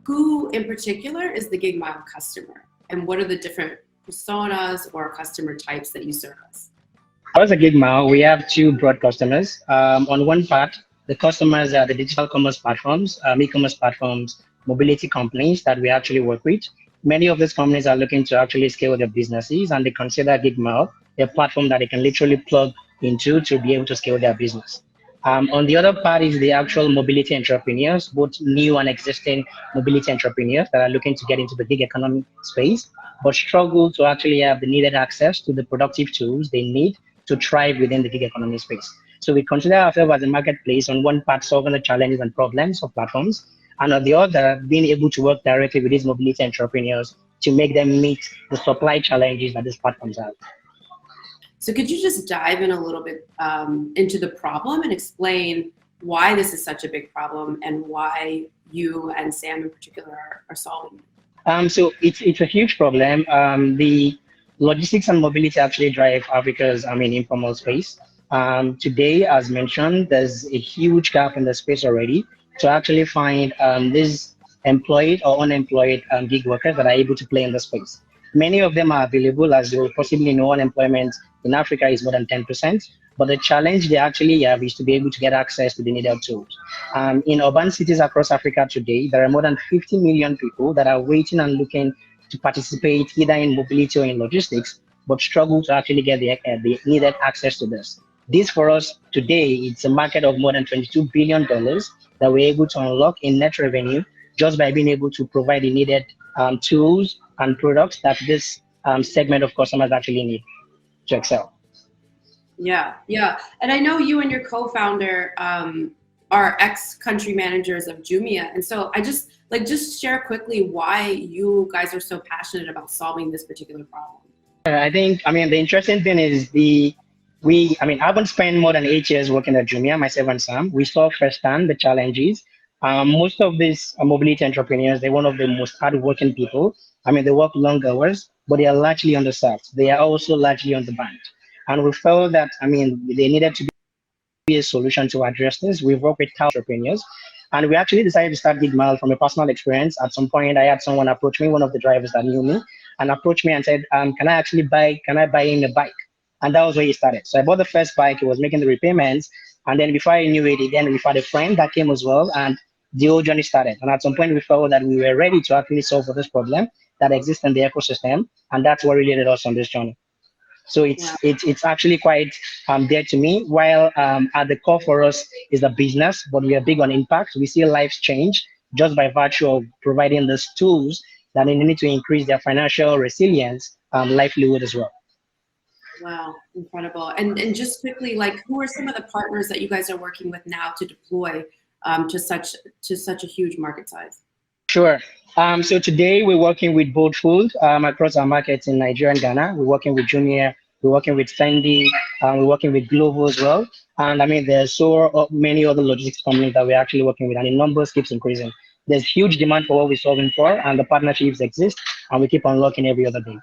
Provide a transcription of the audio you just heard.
who in particular is the Gigmile customer, and what are the different personas or customer types that you service? As a Gigmile, we have two broad customers. On one part, the customers are the digital commerce platforms, e-commerce platforms, mobility companies that we actually work with. Many of these companies are looking to actually scale their businesses, and they consider Gigmile a platform that they can literally plug into to be able to scale their business. On the other part is the actual mobility entrepreneurs, both new and existing mobility entrepreneurs that are looking to get into the gig economy space, but struggle to actually have the needed access to the productive tools they need to thrive within the gig economy space. So we consider ourselves as a marketplace on one part solving the challenges and problems of platforms, and on the other being able to work directly with these mobility entrepreneurs to make them meet the supply challenges that these platforms have. So could you just dive in a little bit into the problem and explain why this is such a big problem and why you and Sam in particular are solving it? So it's a huge problem. The logistics and mobility actually drive Africa's, informal space. Today, as mentioned, there's a huge gap in the space already to actually find these employed or unemployed gig workers that are able to play in the space. Many of them are available, as you will possibly know, unemployment in Africa is more than 10%, but the challenge they actually have is to be able to get access to the needed tools. In urban cities across Africa today, there are more than 50 million people that are waiting and looking to participate either in mobility or in logistics, but struggle to actually get the needed access to this. This for us today, it's a market of more than $22 billion that we're able to unlock in net revenue just by being able to provide the needed tools and products that this segment of customers actually need to excel. Yeah. And I know you and your co-founder are ex-country managers of Jumia. And so I just share quickly why you guys are so passionate about solving this particular problem. I think, the interesting thing is I haven't spent more than 8 years working at Jumia, myself and Sam. We saw firsthand the challenges. Most of these mobility entrepreneurs, they're one of the most hardworking people. They work long hours, but they are largely underserved. They are also largely underbanked. And we felt that, they needed to be a solution to address this. We've worked with entrepreneurs, and we actually decided to start Gigmile from a personal experience. At some point, I had someone approach me, one of the drivers that knew me, and approached me and said, can I buy in a bike? And that was where it started. So I bought the first bike, it was making the repayments. And then before I knew it, again, we had a friend that came as well, and the whole journey started. And at some point, we felt that we were ready to actually solve for this problem that exists in the ecosystem. And that's what really led us on this journey. So it's actually quite dear to me. While at the core for us is the business, but we are big on impact. We see lives change just by virtue of providing these tools that they need to increase their financial resilience, livelihood as well. Wow, incredible. And just quickly, who are some of the partners that you guys are working with now to deploy to such a huge market size? Sure. So today we're working with Bold Food across our markets in Nigeria and Ghana. We're working with Jumia, we're working with Fendi, we're working with Glovo as well. And there's so many other logistics companies that we're actually working with, and the numbers keeps increasing. There's huge demand for what we're solving for, and the partnerships exist, and we keep unlocking every other day.